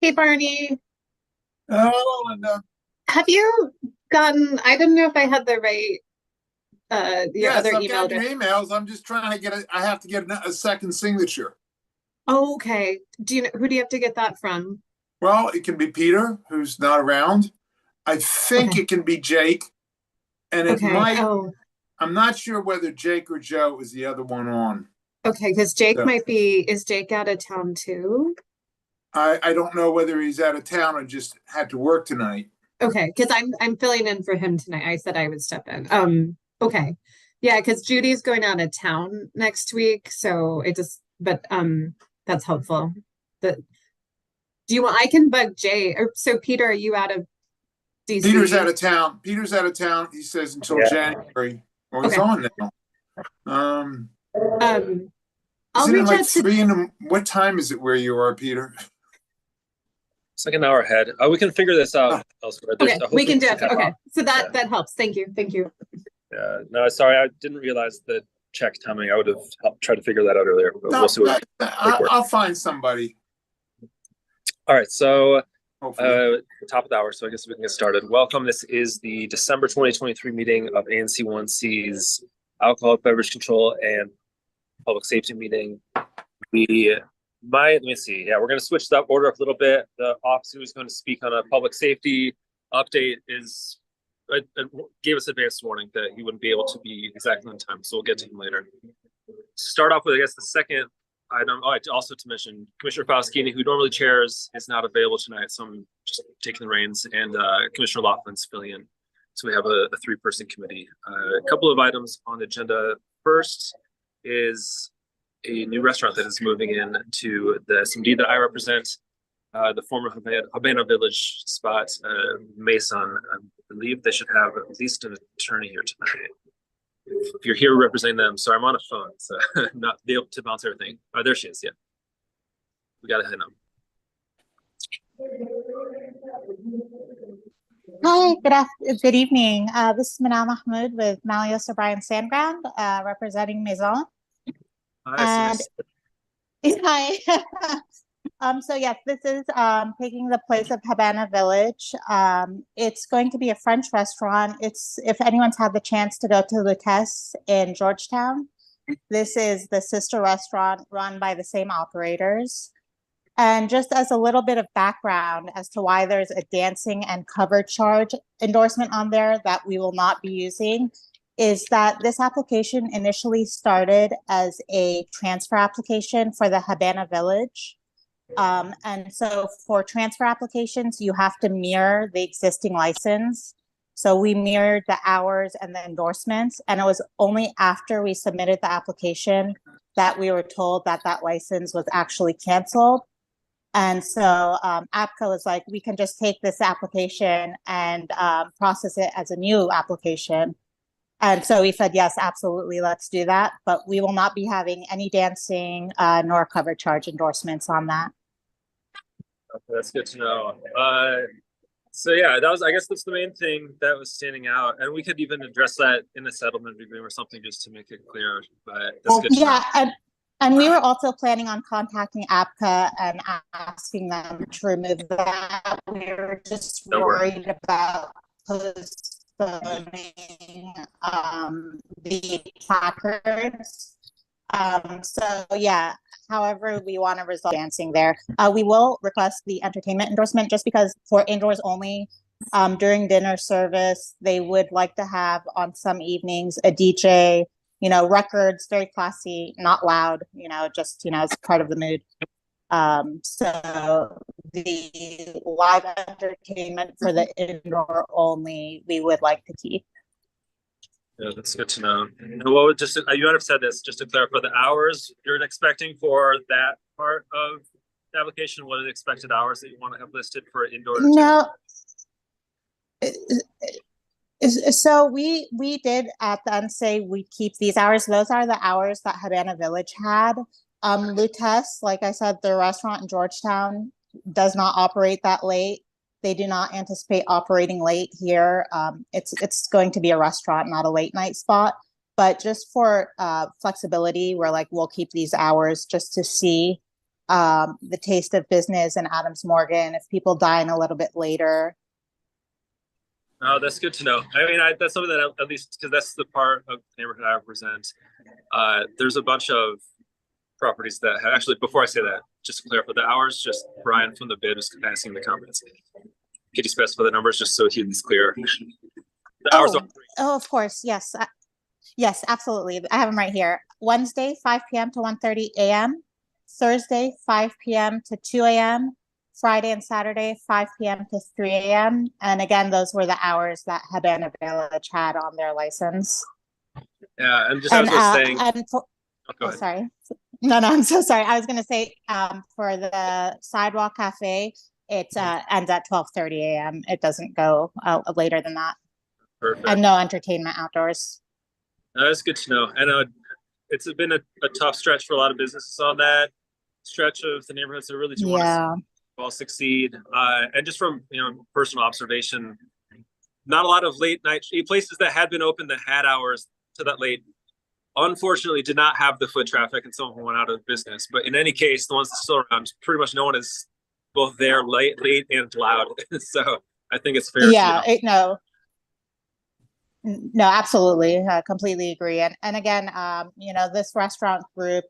Hey Barney, Oh, Linda. have you I didn't know if I had the right, your Yes, other I've email gotten your address. emails. I'm just trying to I have to get a second signature. Oh, okay. Who do you have to get that from? Well, it can be Peter, who's not around. I think Okay. it can be Jake, and Okay. Oh, I'm not sure whether Jake or Joe is the other one on. okay. Because So is Jake out of town too? I don't know whether he's out of town or just had to work tonight. Okay. Because I'm filling in for him tonight. I said I would step in. Okay. Yeah, because Judy's going out of town next week. So that's helpful. But I can bug Jay or so Peter, are you out of Peter's out DC? of town. Peter's out of town, he says, until Yeah. January. Well, he's Okay. on now. Um, Um, I'll isn't it reach like out to. three in the, what time is it where you are, Peter? It's like an hour ahead. We can figure this out Oh, elsewhere. Okay, we Hopefully can we do should it. have. Okay, so Yeah. that helps. Thank you. Thank you. Yeah. No, sorry, I didn't realize the check timing. I would have helped try to figure that out earlier, but we'll no, see what make work. I'll find somebody, All right. So, hopefully. top of the hour. So I guess we can get started. Welcome. This is the December 2023 meeting of ANC 1C's Alcoholic Beverage Control and Public Safety meeting. We let me see. Yeah, we're going to switch the order up a little bit. The officer who's going to speak on a public safety update gave us advance warning that he wouldn't be able to be exactly on time. So we'll get to him later. Start off with, I guess, the second item. Oh, also to mention, Commissioner Fauschini, who normally chairs, is not available tonight. So I'm just taking the reins, and Commissioner Laughlin's filling in. So we have a three-person committee. A couple of items on the agenda. First is a new restaurant that is moving in to the SMD that I represent, the former Havana Village spot, Mason. I believe they should have at least an attorney here tonight. If you're here representing them, sorry, I'm on a phone, so not be able to bounce everything. Oh, there she is. Yeah, we got to hit them. Hi, good evening. This is Manal Mahmoud with Malios O'Brien Sandground, representing Maison. Hi, And sis. hi. So yes, this is taking the place of Havana Village. It's going to be a French restaurant. It's, if anyone's had the chance to go to Lutèce in Georgetown, this is the sister restaurant run by the same operators. And just as a little bit of background as to why there's a dancing and cover charge endorsement on there that we will not be using, is that this application initially started as a transfer application for the Habana Village. And so for transfer applications, you have to mirror the existing license. So we mirrored the hours and the endorsements. And it was only after we submitted the application that we were told that that license was actually canceled. And so APCO was like, we can just take this application and process it as a new application. And so we said, yes, absolutely, let's do that. But we will not be having any dancing nor cover charge endorsements on that. Okay, that's good to know. So yeah, I guess that's the main thing that was standing out, and we could even address that in a settlement agreement or something just to make it clear. But that's good to know. Yeah, and we were also planning on contacting APCA and asking them to remove that. We were just worried about postponing the placards. So yeah, however we want to resolve dancing there. We will request the entertainment endorsement just because for indoors only, during dinner service, they would like to have on some evenings a DJ, records, very classy, not loud, just, as part of the mood. So the live entertainment for the indoor only, we would like to keep. Yeah, that's good to know. And what would just you might have said this just to clarify the hours you're expecting for that part of the application. What are the expected hours that you want to have listed for indoor? No. So we did at the end say we keep these hours. Those are the hours that Havana Village had. Lutèce, like I said, the restaurant in Georgetown does not operate that late. They do not anticipate operating late here. It's going to be a restaurant, not a late night spot. But just for flexibility, we're like, we'll keep these hours just to see the Taste of Business in Adams Morgan if people dine a little bit later. Oh, that's good to know. I mean, that's something that at least because that's the part of the neighborhood I represent. There's a bunch of properties that have, actually, before I say that, just to clarify the hours, just Brian from the bid was asking the comments. Could you specify the numbers just so he's clear? The hours Oh, of course. Yes. Yes, absolutely. I have them right here. Wednesday, 5 p.m. to 1:30 a.m. Thursday, 5 p.m. to 2 a.m. Friday and Saturday, 5 p.m. to 3 a.m. And again, those were the hours that Habana Village had on their license. Yeah, and just as I was saying. Go ahead. Sorry. No, I'm so sorry. I was going to say for the Sidewalk Cafe, it ends at 12:30 a.m. It doesn't go later than that. Perfect. And no entertainment outdoors. That's good to know. I know it's been a tough stretch for a lot of businesses on that stretch of the neighborhoods that really do want to all succeed. And just from personal observation, not a lot of late night places that had been open that had hours to that late, unfortunately, did not have the foot traffic, and some of them went out of business. But in any case, the ones that still around, pretty much no one is both there late and loud. So I think it's fair. Yeah, no, absolutely. I completely agree. And again, this restaurant group,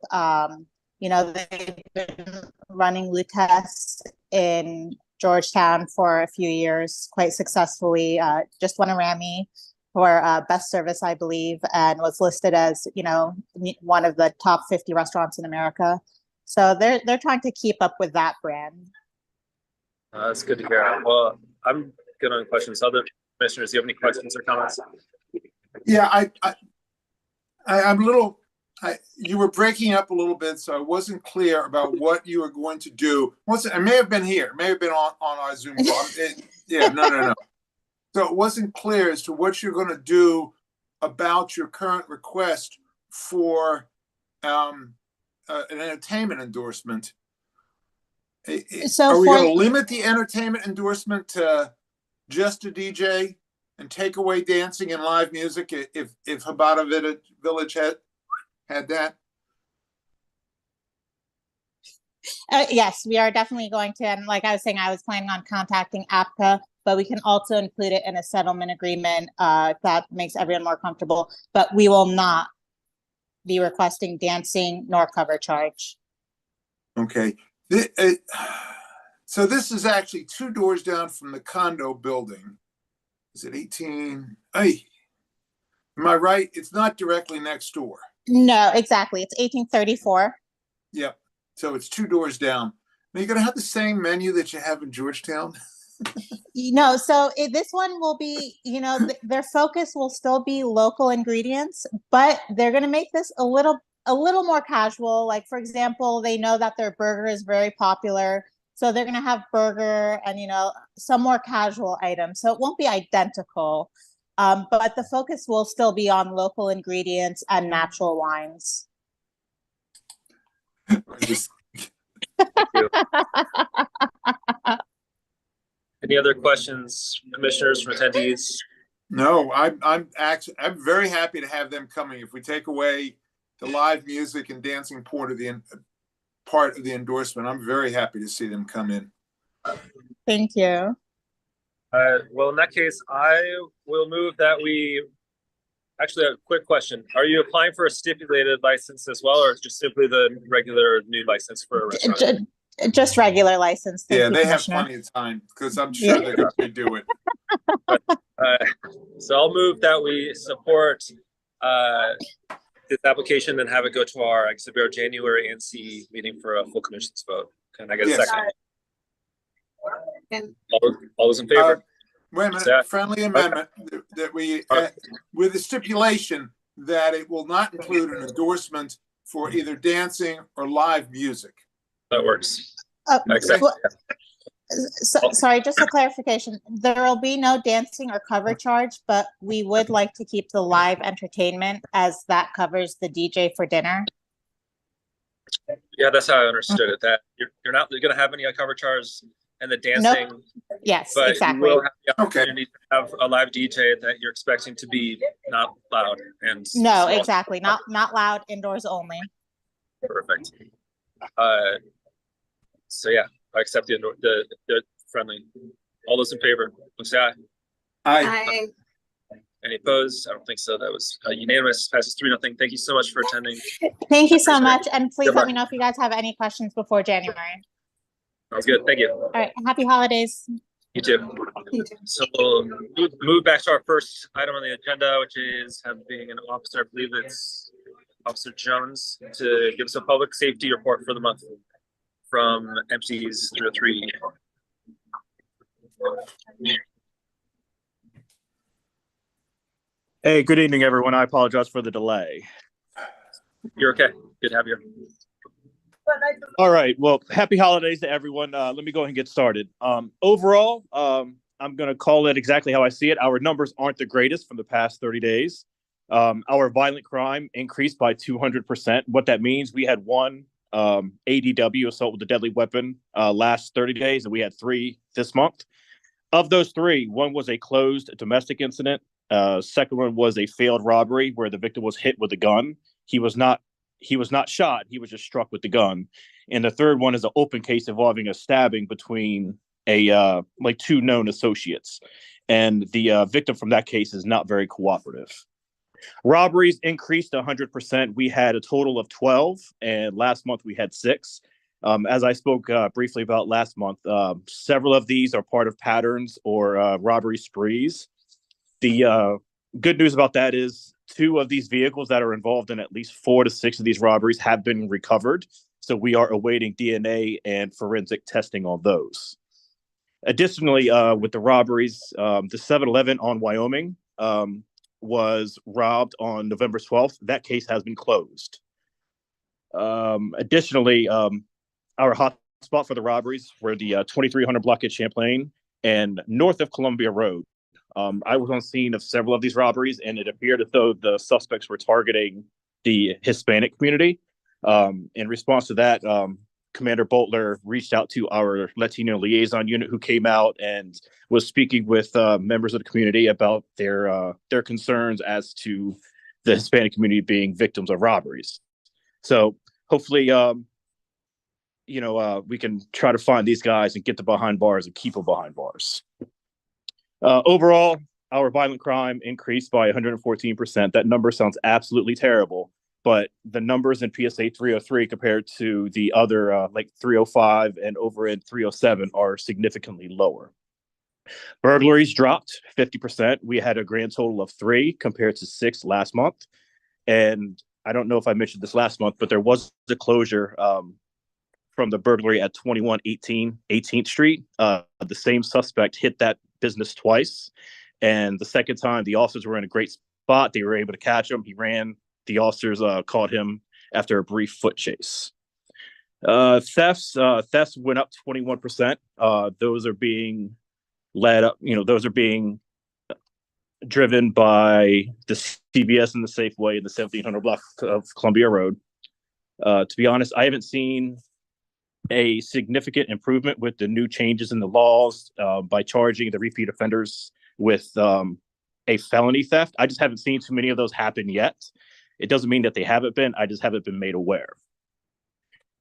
they've been running Lutèce in Georgetown for a few years quite successfully. Just won a Rammy for best service, I believe, and was listed as, one of the top 50 restaurants in America. So they're trying to keep up with that brand. That's good to hear. Well, I'm good on questions. Other commissioners, do you have any questions or comments? Yeah, I'm a little. You were breaking up a little bit, so I wasn't clear about what you were going to do. I may have been here, may have been on our Zoom call. No. So it wasn't clear as to what you're going to do about your current request for an entertainment endorsement. So are we going to limit the entertainment endorsement to just a DJ and take away dancing and live music if Habana Village had that? Yes, we are definitely going to. And like I was saying, I was planning on contacting APCA, but we can also include it in a settlement agreement if that makes everyone more comfortable. But we will not be requesting dancing nor cover charge. Okay. So this is actually 2 doors down from the condo building. Is it 18? Hey, am I right? It's not directly next door. No, exactly. It's 1834. Yep. So it's 2 doors down. Now you're going to have the same menu that you have in Georgetown? So this one will be, their focus will still be local ingredients, but they're going to make this a little more casual. Like, for example, they know that their burger is very popular. So they're going to have burger and, some more casual items. So it won't be identical, but the focus will still be on local ingredients and natural wines. Any other questions, commissioners, from attendees? No, I'm very happy to have them coming. If we take away the live music and dancing part of the endorsement, I'm very happy to see them come in. Thank you. Well, in that case, I will move that we. Actually, a quick question: are you applying for a stipulated license as well, or just simply the regular new license for a restaurant? Just regular license. Thank you, they have plenty of time because I'm sure they're going to do it. So I'll move that we support this application and have it go to our January ANC meeting for a full commission's vote. Can I get a second? All those in favor? Wait a minute. Friendly amendment that we, with the stipulation that it will not include an endorsement for either dancing or live music. That works. Exactly. Sorry, just a clarification. There will be no dancing or cover charge, but we would like to keep the live entertainment as that covers the DJ for dinner. Yeah, that's how I understood it. That you're not going to have any cover charge and the dancing. Nope. Yes, but exactly. You will have the opportunity to have a live DJ that you're expecting to be not loud and no, small. exactly. Not loud, indoors only. Perfect. So yeah, I accept the friendly. All those in favor, please say aye. Aye. Any opposed? I don't think so. That was unanimous. Passes 3-0. Thank you so much for attending. Thank you so much. And please Good let luck. me know if you guys have any questions before January. Sounds good. Thank you. All right. Happy holidays. You too. You too. So we'll move back to our first item on the agenda, which is being an officer. I believe it's Officer Jones to give us a public safety report for the month from MCs 303. Hey, good evening, everyone. I apologize for the delay. You're okay. Good to have you. All right. Well, happy holidays to everyone. Let me go ahead and get started. Overall, I'm going to call it exactly how I see it. Our numbers aren't the greatest from the past 30 days. Our violent crime increased by 200%. What that means, we had one ADW, assault with a deadly weapon, last 30 days, and we had 3 this month. Of those 3, one was a closed domestic incident. Second one was a failed robbery where the victim was hit with a gun. He was not shot. He was just struck with the gun. And the third one is an open case involving a stabbing between like 2 known associates. And the victim from that case is not very cooperative. Robberies increased 100%. We had a total of 12, and last month we had 6. As I spoke briefly about last month, several of these are part of patterns or robbery sprees. The good news about that is 2 of these vehicles that are involved in at least 4 to 6 of these robberies have been recovered. So we are awaiting DNA and forensic testing on those. Additionally, with the robberies, the 7-Eleven on Wyoming was robbed on November 12th. That case has been closed. Additionally, our hot spot for the robberies were the 2300 block at Champlain and north of Columbia Road. I was on scene of several of these robberies, and it appeared as though the suspects were targeting the Hispanic community. In response to that, Commander Boltler reached out to our Latino liaison unit, who came out and was speaking with members of the community about their concerns as to the Hispanic community being victims of robberies. So hopefully, we can try to find these guys and get them behind bars and keep them behind bars. Overall, our violent crime increased by 114%. That number sounds absolutely terrible, but the numbers in PSA 303 compared to the other like 305 and over in 307 are significantly lower. Burglaries dropped 50%. We had a grand total of 3 compared to 6 last month. And I don't know if I mentioned this last month, but there was a closure from the burglary at 2118 18th Street. The same suspect hit that business twice. And the second time, the officers were in a great spot. They were able to catch him. He ran. The officers caught him after a brief foot chase. Thefts went up 21%. Those are being led up, those are being driven by the CVS and the Safeway in the 1700 block of Columbia Road. To be honest, I haven't seen a significant improvement with the new changes in the laws by charging the repeat offenders with a felony theft. I just haven't seen too many of those happen yet. It doesn't mean that they haven't been. I just haven't been made aware.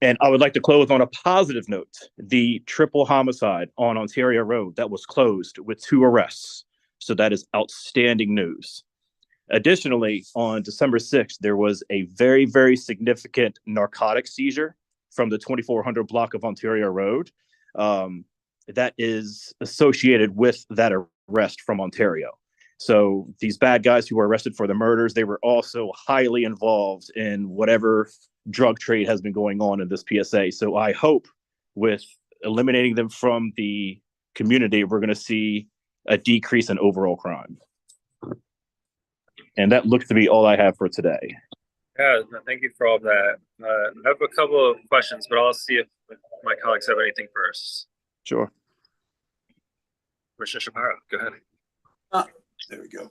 And I would like to close on a positive note. The triple homicide on Ontario Road that was closed with 2 arrests. So that is outstanding news. Additionally, on December 6th, there was a very, very significant narcotic seizure from the 2400 block of Ontario Road that is associated with that arrest from Ontario. So these bad guys who were arrested for the murders, they were also highly involved in whatever drug trade has been going on in this PSA. So I hope with eliminating them from the community, we're going to see a decrease in overall crime. And that looks to be all I have for today. Yeah, thank you for all that. I have a couple of questions, but I'll see if my colleagues have anything first. Sure. Commissioner Shapiro, go ahead. There we go.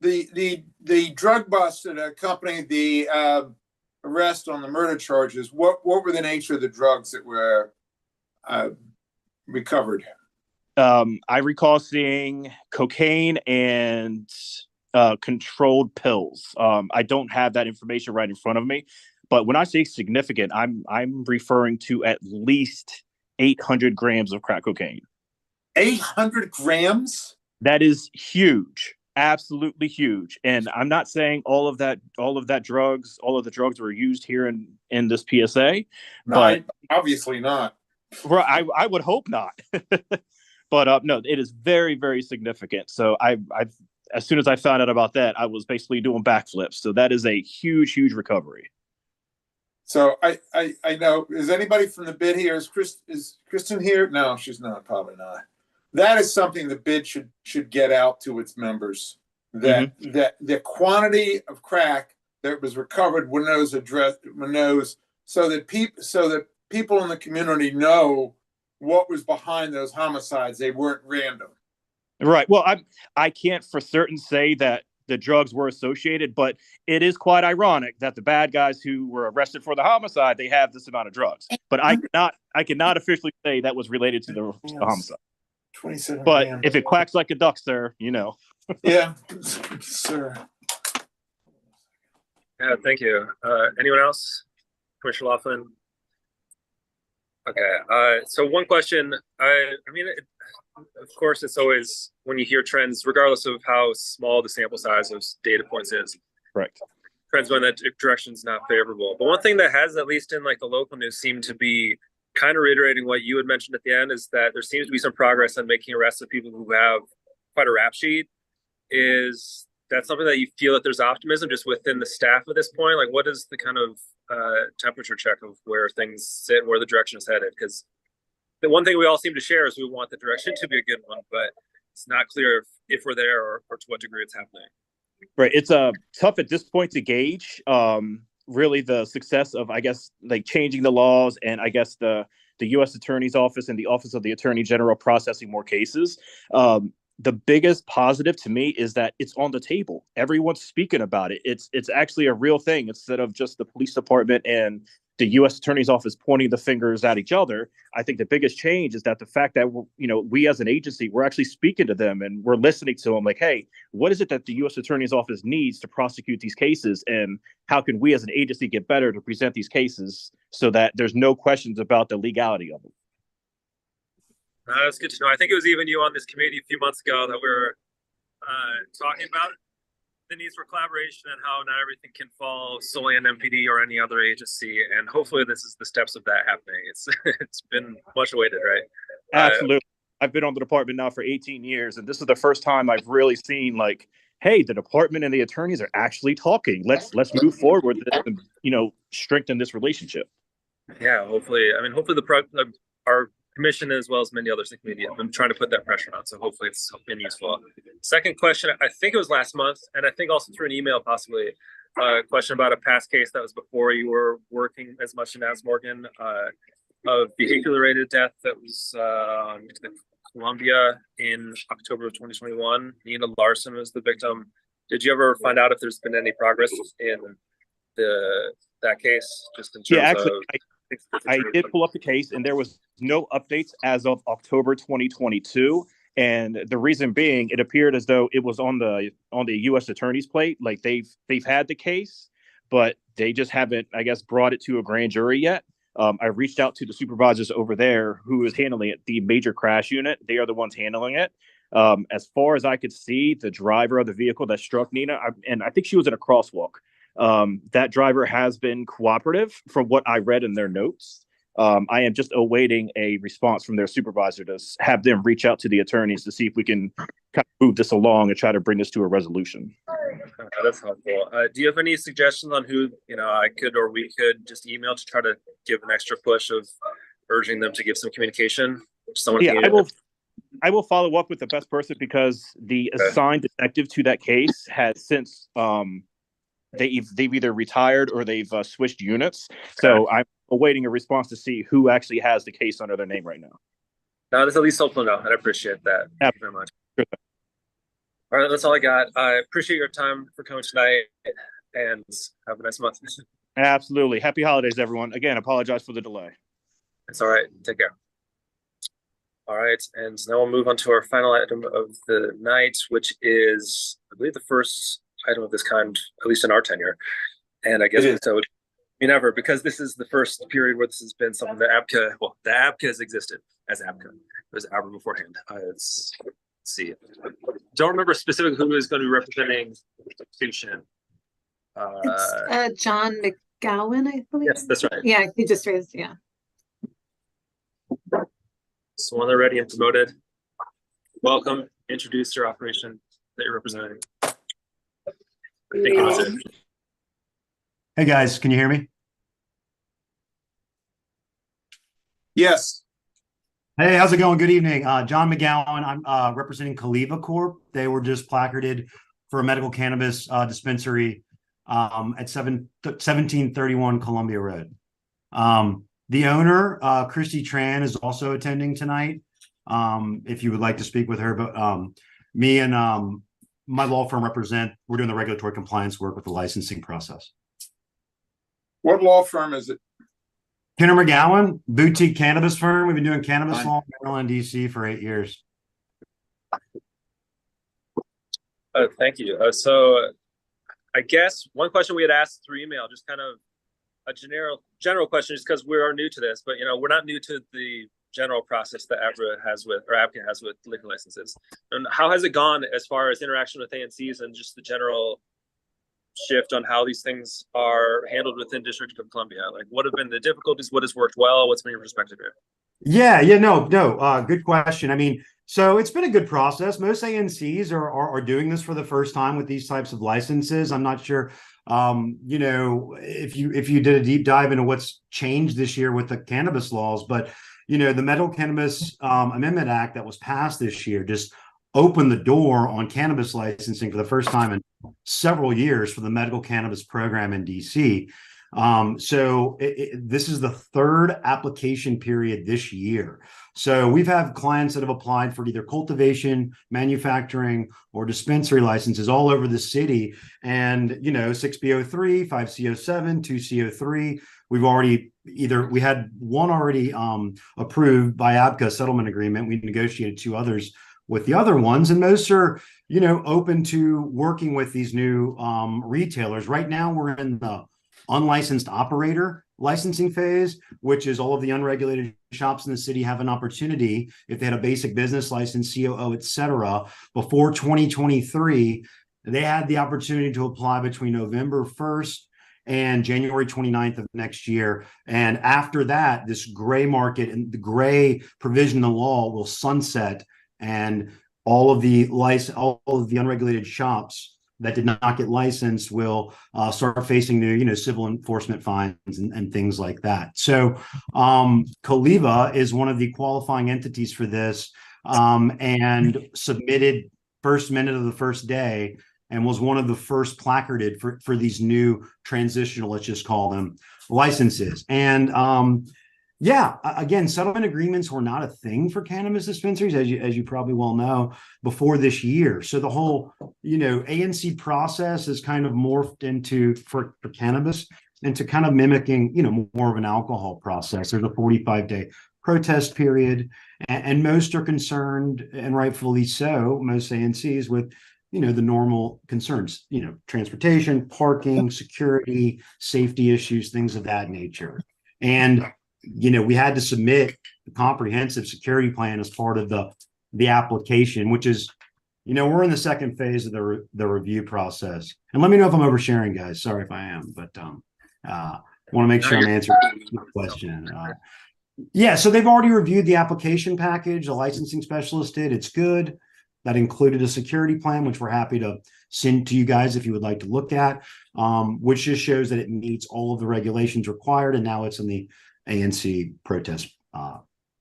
The drug bust that accompanied the arrest on the murder charges, what were the nature of the drugs that were recovered? I recall seeing cocaine and controlled pills. I don't have that information right in front of me, But when I say significant, I'm referring to at least 800 grams of crack cocaine. 800 grams? That is huge, absolutely huge. And I'm not saying all of the drugs were used here in this PSA, No, but obviously not. I would hope not. But no, it is very, very significant. So I've as soon as I found out about that, I was basically doing backflips. So that is a huge, huge recovery. So I know. Is anybody from the bid here? Is Kristen here? No, she's not. Probably not. That is something the bid should get out to its members. That the quantity of crack that was recovered when those so that people in the community know what was behind those homicides. They weren't random. Right. Well, I can't for certain say that the drugs were associated, but it is quite ironic that the bad guys who were arrested for the homicide, they have this amount of drugs. But I cannot officially say that was related to the homicide. 27 But grams. if it quacks like a duck, sir, you know. Yeah, sir. Yeah, thank you. Anyone else? Commissioner Laughlin? Okay, so one question. I mean, of course, it's always when you hear trends, regardless of how small the sample size of data points is. Correct. Trends going that direction is not favorable. But one thing that has, at least in like the local news, seemed to be kind of reiterating what you had mentioned at the end is that there seems to be some progress on making arrests of people who have quite a rap sheet. Is that something that you feel that there's optimism just within the staff at this point? Like, what is the kind of temperature check of where things sit, where the direction is headed? Because the one thing we all seem to share is we want the direction to be a good one, but it's not clear if we're there or to what degree it's happening. Right. It's tough at this point to gauge really the success of, I guess, like changing the laws and I guess the U.S. Attorney's Office and the Office of the Attorney General processing more cases. The biggest positive to me is that it's on the table. Everyone's speaking about it. It's actually a real thing instead of just the police department and the U.S. Attorney's Office pointing the fingers at each other. I think the biggest change is that the fact that we as an agency, we're actually speaking to them and we're listening to them like, hey, what is it that the U.S. Attorney's Office needs to prosecute these cases? And how can we as an agency get better to present these cases so that there's no questions about the legality of them? That's good to know. I think it was even you on this committee a few months ago that we were talking about the needs for collaboration and how not everything can fall solely on MPD or any other agency. And hopefully this is the steps of that happening. It's been much awaited, right? Absolutely. I've been on the department now for 18 years, and this is the first time I've really seen like, hey, the department and the attorneys are actually talking. Let's move forward with this and, strengthen this relationship. Yeah, hopefully. I mean, hopefully our commission as well as many others in the community have been trying to put that pressure on. So hopefully it's been useful. Second question, I think it was last month, and I think also through an email possibly, a question about a past case that was before you were working as much in Morgan, of vehicular-related death that was in Columbia in October of 2021. Nina Larson was the victim. Did you ever find out if there's been any progress in that case? Just in terms actually, of I did pull up the case, and there was no updates as of October 2022. And the reason being, it appeared as though it was on the U.S. Attorney's plate. Like they've had the case, but they just haven't, I guess, brought it to a grand jury yet. I reached out to the supervisors over there who is handling it, the major crash unit. They are the ones handling it. As far as I could see, the driver of the vehicle that struck Nina, and I think she was in a crosswalk. That driver has been cooperative from what I read in their notes. I am just awaiting a response from their supervisor to have them reach out to the attorneys to see if we can kind of move this along and try to bring this to a resolution. That's helpful. Do you have any suggestions on who I could or we could just email to try to give an extra push of urging them to give some communication? Someone I will follow up with the best person because the assigned detective to that case has since they've either retired or they've switched units. So I'm awaiting a response to see who actually has the case under their name right now. No, that's at least helpful to know. I appreciate that. Thank you very much. Sure. All right, that's all I got. I appreciate your time for coming tonight, and have a nice month. Absolutely. Happy holidays, everyone. Again, apologize for the delay. It's all right. Take care. All right, and now we'll move on to our final item of the night, which is, I believe, the first item of this kind, at least in our tenure. And I guess so. Never, because this is the first period where this has been something that the ABCA has existed as ABCA. It was ABRA beforehand. Let's see. Don't remember specifically who is going to be representing Station. It's John McGowan, I believe. Yes, that's right. Yeah, he just raised, yeah. So when they're ready and promoted, welcome, introduce your operation that you're representing. Thank you, Mr. Hey guys, can you hear me? Yes. Hey, how's it going? Good evening. John McGowan. I'm representing Kaliva Corp. They were just placarded for a medical cannabis dispensary at 1731 Columbia Road. The owner, Christy Tran, is also attending tonight. If you would like to speak with her, but me and my law firm we're doing the regulatory compliance work with the licensing process. What law firm is it? Kenner McGowan, boutique cannabis firm. We've been doing cannabis law in Maryland, DC for 8 years. Thank you. So I guess one question we had asked through email, just kind of a general question, just because we are new to this, but we're not new to the general process that ABCA has with liquor licenses. And how has it gone as far as interaction with ANCs and just the general shift on how these things are handled within District of Columbia? Like, what have been the difficulties? What has worked well? What's been your perspective here? No. Good question. I mean, so it's been a good process. Most ANCs are doing this for the first time with these types of licenses. I'm not sure, if you did a deep dive into what's changed this year with the cannabis laws, but the Medical Cannabis Amendment Act that was passed this year just opened the door on cannabis licensing for the first time in several years for the medical cannabis program in DC. So this is the third application period this year. So we've had clients that have applied for either cultivation, manufacturing, or dispensary licenses all over the city. And, 6B03, 5C07, 2C03, we had one already approved by ABCA settlement agreement. We negotiated 2 others with the other ones, and most are, open to working with these new retailers. Right now, we're in the unlicensed operator licensing phase, which is all of the unregulated shops in the city have an opportunity, if they had a basic business license, COO, et cetera, before 2023, they had the opportunity to apply between November 1st and January 29th of next year. And after that, this gray market and the gray provision in the law will sunset, and all of the unregulated shops that did not get licensed will start facing new, civil enforcement fines and things like that. So Kaliva is one of the qualifying entities for this, and submitted first minute of the first day, and was one of the first placarded for these new transitional, let's just call them, licenses. And again, settlement agreements were not a thing for cannabis dispensaries, as you probably well know, before this year. So the whole, ANC process is kind of morphed into for cannabis into kind of mimicking, more of an alcohol process. There's a 45-day protest period, and most are concerned, and rightfully so, most ANCs with, the normal concerns, transportation, parking, security, safety issues, things of that nature. And we had to submit a comprehensive security plan as part of the application, which is, we're in the second phase of the review process. And let me know if I'm oversharing, guys. Sorry if I am, but want to make sure I'm answering the question. So they've already reviewed the application package. The licensing specialist did. It's good. That included a security plan, which we're happy to send to you guys if you would like to look at, which just shows that it meets all of the regulations required. And now it's in the ANC protest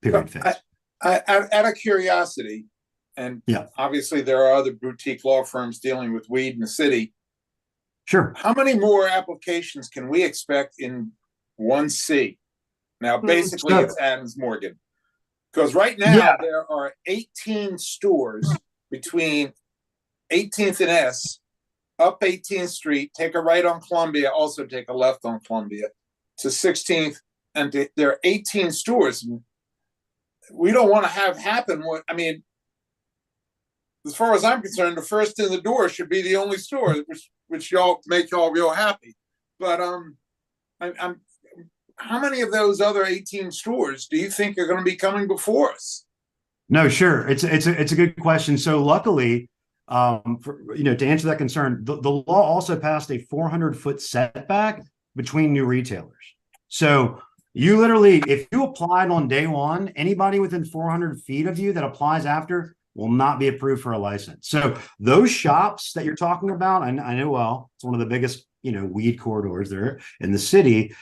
period phase. Out of curiosity, and obviously there are other boutique law firms dealing with weed in the city. Sure. How many more applications can we expect in 1C? Now, basically, it's Adams Morgan. Because right now there are 18 stores between 18th and S, up 18th Street, take a right on Columbia, also take a left on Columbia, to 16th, and there are 18 stores. We don't want to have happen as far as I'm concerned, the first in the door should be the only store, which y'all make y'all real happy. But I'm how many of those other 18 stores do you think are going to be coming before us? No, sure. It's a good question. So luckily, to answer that concern, the law also passed a 400-foot setback between new retailers. So you literally, if you applied on day one, anybody within 400 feet of you that applies after will not be approved for a license. So those shops that you're talking about, I know well, it's one of the biggest, weed corridors there in the city.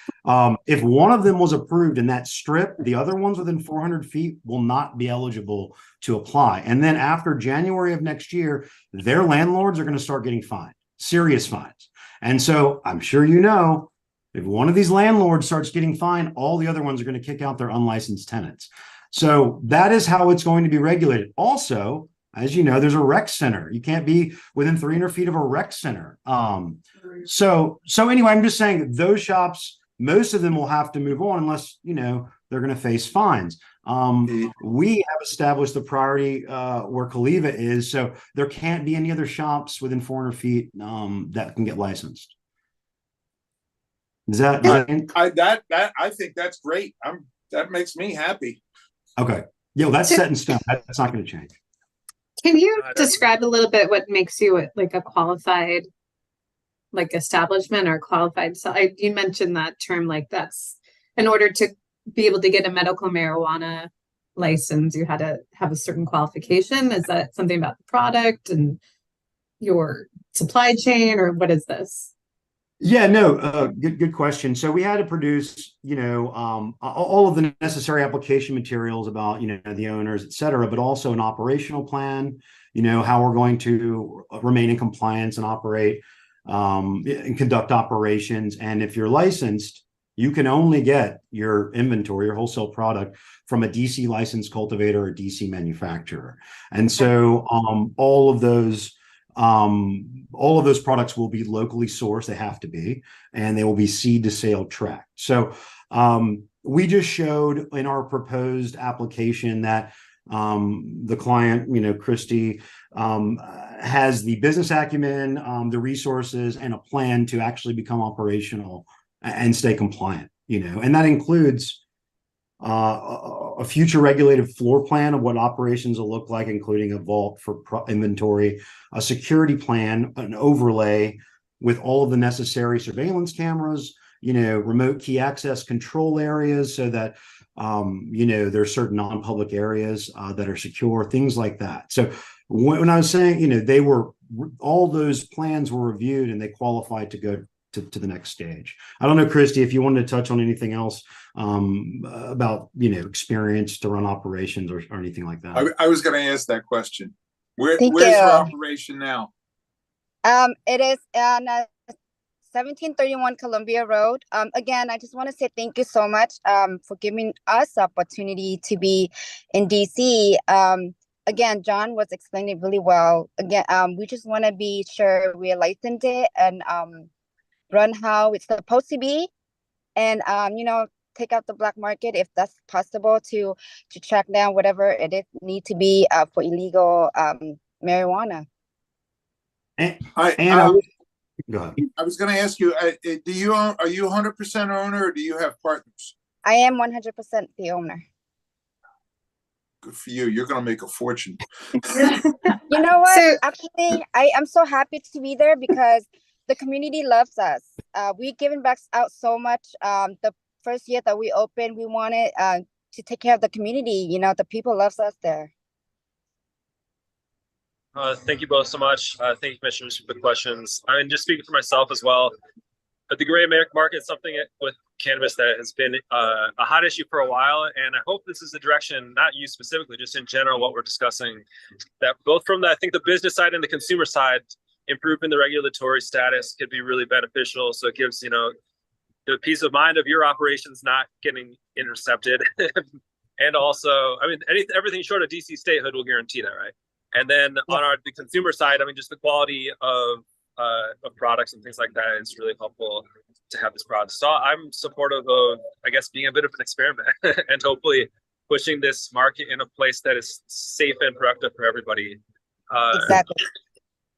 If one of them was approved in that strip, the other ones within 400 feet will not be eligible to apply. And then after January of next year, their landlords are going to start getting fined, serious fines. And so I'm sure if one of these landlords starts getting fined, all the other ones are going to kick out their unlicensed tenants. So that is how it's going to be regulated. Also, as you know, there's a rec center. You can't be within 300 feet of a rec center. So anyway, I'm just saying those shops, most of them will have to move on unless, they're going to face fines. We have established the priority where Kaliva is. So there can't be any other shops within 400 feet that can get licensed. I think that's great. That makes me happy. Okay. Yeah, that's set in stone. That's not going to change. Can you describe a little bit what makes you like a qualified establishment or qualified? So you mentioned that term, like that's in order to be able to get a medical marijuana license, you had to have a certain qualification. Is that something about the product and your supply chain, or what is this? Yeah, no, good question. So we had to produce, all of the necessary application materials about, the owners, et cetera, but also an operational plan, how we're going to remain in compliance and operate and conduct operations. And if you're licensed, you can only get your inventory, your wholesale product from a DC licensed cultivator or DC manufacturer. And so all of those products will be locally sourced. They have to be, and they will be seed to sale tracked. So we just showed in our proposed application that the client, Christy, has the business acumen, the resources, and a plan to actually become operational and stay compliant. And that includes a future regulated floor plan of what operations will look like, including a vault for inventory, a security plan, an overlay with all of the necessary surveillance cameras, remote key access control areas so that, there are certain non-public areas that are secure, things like that. So when I was saying, all those plans were reviewed and they qualified to go to the next stage. I don't know, Christy, if you wanted to touch on anything else about experience to run operations or anything like that. I was going to ask that question. Where's your operation now? It is on 1731 Columbia Road. Again, I just want to say thank you so much for giving us the opportunity to be in DC. Again, John was explaining it really well. Again, we just want to be sure we're licensed it and run how it's supposed to be, and take out the black market if that's possible to track down whatever it is need to be for illegal marijuana. Go ahead. I was going to ask you, are you 100% owner or do you have partners? I am 100% the owner. Good for you. You're going to make a fortune. You know what? Actually, I am so happy to be there because the community loves us. We've given back out so much. The first year that we opened, we wanted to take care of the community. The people loves us there. Thank you both so much. Thank you, commissioners, for the questions. And just speaking for myself as well, the gray market is something with cannabis that has been a hot issue for a while. And I hope this is the direction, not you specifically, just in general, what we're discussing, that both from I think the business side and the consumer side, improving the regulatory status could be really beneficial. So it gives, the peace of mind of your operations not getting intercepted. And also, everything short of DC statehood will guarantee that, right? And then on the consumer side, just the quality of products and things like that is really helpful to have this product. So I'm supportive of, being a bit of an experiment and hopefully pushing this market in a place that is safe and productive for everybody. Exactly.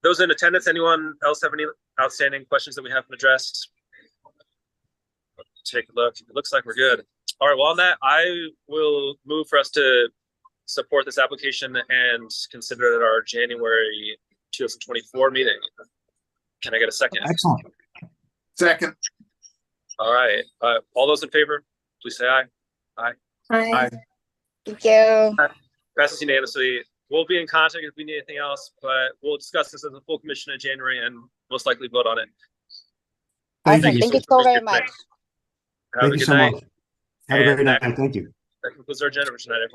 Those in attendance, anyone else have any outstanding questions that we haven't addressed? take a look. It looks like we're good. All right. Well, on that, I will move for us to support this application and consider it our January 2024 meeting. Can I get a second? Excellent. Second. All right. All those in favor, please say aye. Aye. Aye. Thank you. Passes unanimously. We'll be in contact if we need anything else, but we'll discuss this as a full commission in January and most likely vote on it. Thank Awesome. you. Thank you so very much. Have Thank a you good so night. much. Have a And great night. Thank you. that concludes our agenda for tonight, everyone.